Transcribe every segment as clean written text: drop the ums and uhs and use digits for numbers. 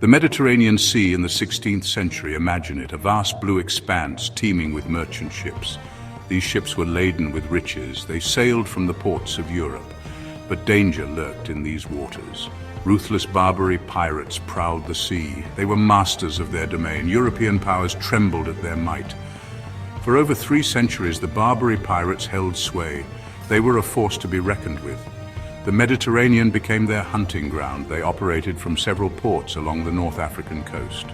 The Mediterranean Sea in the 16th century, imagine it, a vast blue expanse teeming with merchant ships. These ships were laden with riches. They sailed from the ports of Europe. But danger lurked in these waters. Ruthless Barbary pirates prowled the sea. They were masters of their domain. European powers trembled at their might. For over 3 centuries, the Barbary pirates held sway. They were a force to be reckoned with. The Mediterranean became their hunting ground. They operated from several ports along the North African coast.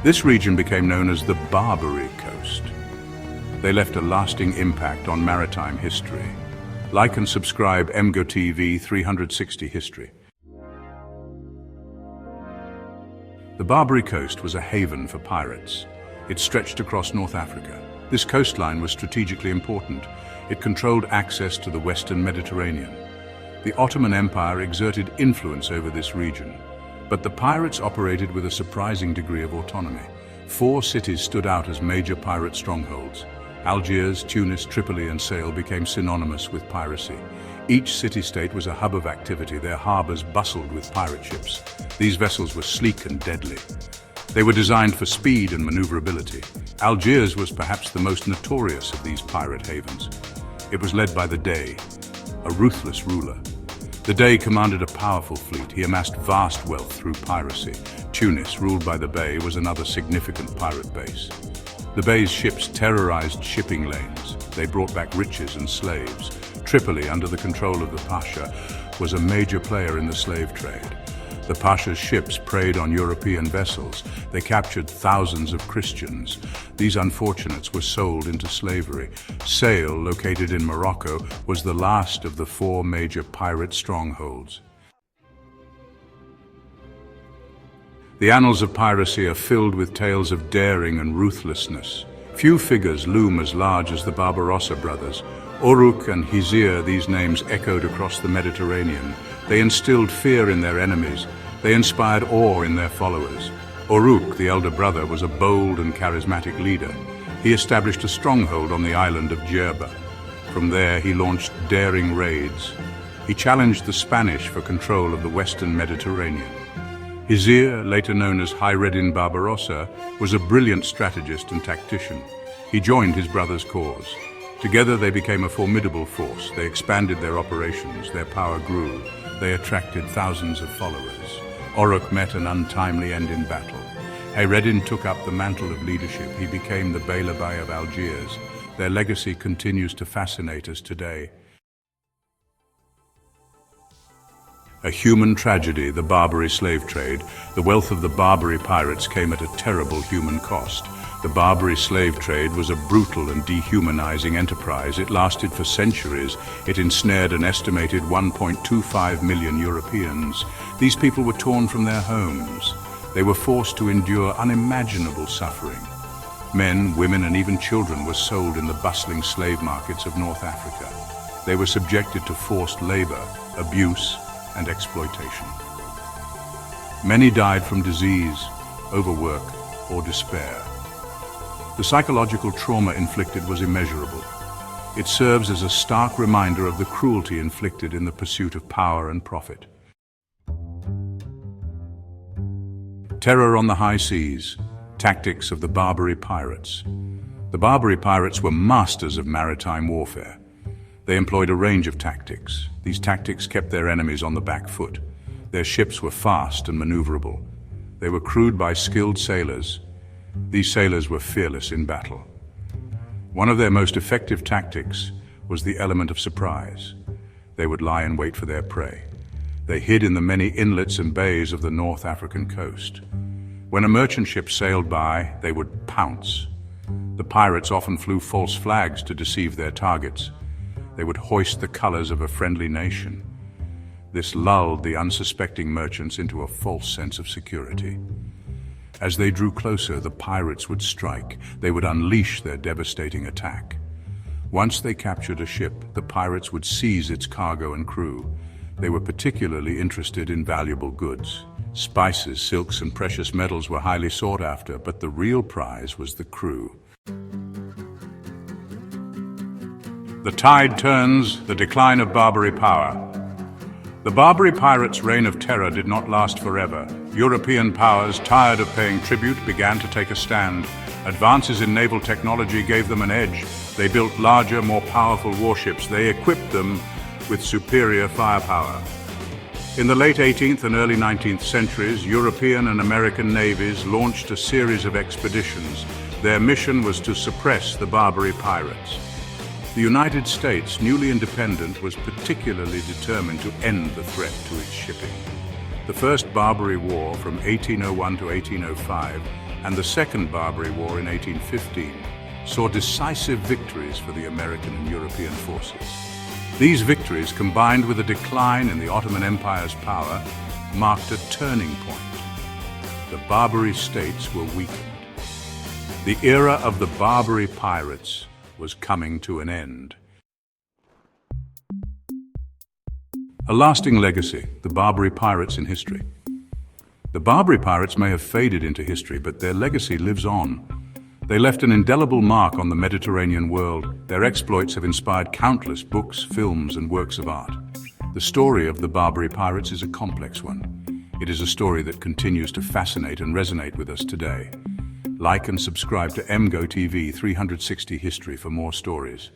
This region became known as the Barbary Coast. They left a lasting impact on maritime history. Like and subscribe MGO TV 360 History. The Barbary Coast was a haven for pirates. It stretched across North Africa. This coastline was strategically important. It controlled access to the Western Mediterranean. The Ottoman Empire exerted influence over this region, but the pirates operated with a surprising degree of autonomy. 4 cities stood out as major pirate strongholds. Algiers, Tunis, Tripoli, and Sale became synonymous with piracy. Each city-state was a hub of activity. Their harbors bustled with pirate ships. These vessels were sleek and deadly. They were designed for speed and maneuverability. Algiers was perhaps the most notorious of these pirate havens. It was led by the Dey, a ruthless ruler. The Dey commanded a powerful fleet. He amassed vast wealth through piracy. Tunis, ruled by the Bey, was another significant pirate base. The Bey's ships terrorized shipping lanes. They brought back riches and slaves. Tripoli, under the control of the Pasha, was a major player in the slave trade. The Pasha's ships preyed on European vessels. They captured thousands of Christians. These unfortunates were sold into slavery. Sale, located in Morocco, was the last of the 4 major pirate strongholds. The annals of piracy are filled with tales of daring and ruthlessness. Few figures loom as large as the Barbarossa brothers. Uruk and Hizir, these names echoed across the Mediterranean. They instilled fear in their enemies. They inspired awe in their followers. Uruk, the elder brother, was a bold and charismatic leader. He established a stronghold on the island of Jerba. From there, he launched daring raids. He challenged the Spanish for control of the Western Mediterranean. Hizir, later known as Hayreddin Barbarossa, was a brilliant strategist and tactician. He joined his brother's cause. Together they became a formidable force. They expanded their operations. Their power grew. They attracted thousands of followers. Uruk met an untimely end in battle. Hayreddin took up the mantle of leadership. He became the Bey of Algiers. Their legacy continues to fascinate us today. A human tragedy, the Barbary slave trade. The wealth of the Barbary pirates came at a terrible human cost. The Barbary slave trade was a brutal and dehumanizing enterprise. It lasted for centuries. It ensnared an estimated 1.25 million Europeans. These people were torn from their homes. They were forced to endure unimaginable suffering. Men, women, and even children were sold in the bustling slave markets of North Africa. They were subjected to forced labor, abuse, and exploitation. Many died from disease, overwork, or despair. The psychological trauma inflicted was immeasurable. It serves as a stark reminder of the cruelty inflicted in the pursuit of power and profit. Terror on the high seas, tactics of the Barbary pirates. The Barbary pirates were masters of maritime warfare. They employed a range of tactics. These tactics kept their enemies on the back foot. Their ships were fast and maneuverable. They were crewed by skilled sailors. These sailors were fearless in battle. One of their most effective tactics was the element of surprise. They would lie in wait for their prey. They hid in the many inlets and bays of the North African coast. When a merchant ship sailed by, they would pounce. The pirates often flew false flags to deceive their targets. They would hoist the colors of a friendly nation. This lulled the unsuspecting merchants into a false sense of security. As they drew closer, the pirates would strike. They would unleash their devastating attack. Once they captured a ship, the pirates would seize its cargo and crew. They were particularly interested in valuable goods. Spices, silks, and precious metals were highly sought after, but the real prize was the crew. The tide turns, the decline of Barbary power. The Barbary pirates' reign of terror did not last forever. European powers, tired of paying tribute, began to take a stand. Advances in naval technology gave them an edge. They built larger, more powerful warships. They equipped them with superior firepower. In the late 18th and early 19th centuries, European and American navies launched a series of expeditions. Their mission was to suppress the Barbary pirates. The United States, newly independent, was particularly determined to end the threat to its shipping. The First Barbary War from 1801 to 1805 and the Second Barbary War in 1815 saw decisive victories for the American and European forces. These victories, combined with a decline in the Ottoman Empire's power, marked a turning point. The Barbary states were weakened. The era of the Barbary pirates was coming to an end. A lasting legacy, the Barbary pirates in history. The Barbary pirates may have faded into history, but their legacy lives on. They left an indelible mark on the Mediterranean world. Their exploits have inspired countless books, films, and works of art. The story of the Barbary pirates is a complex one. It is a story that continues to fascinate and resonate with us today. Like and subscribe to MGO TV 360 History for more stories.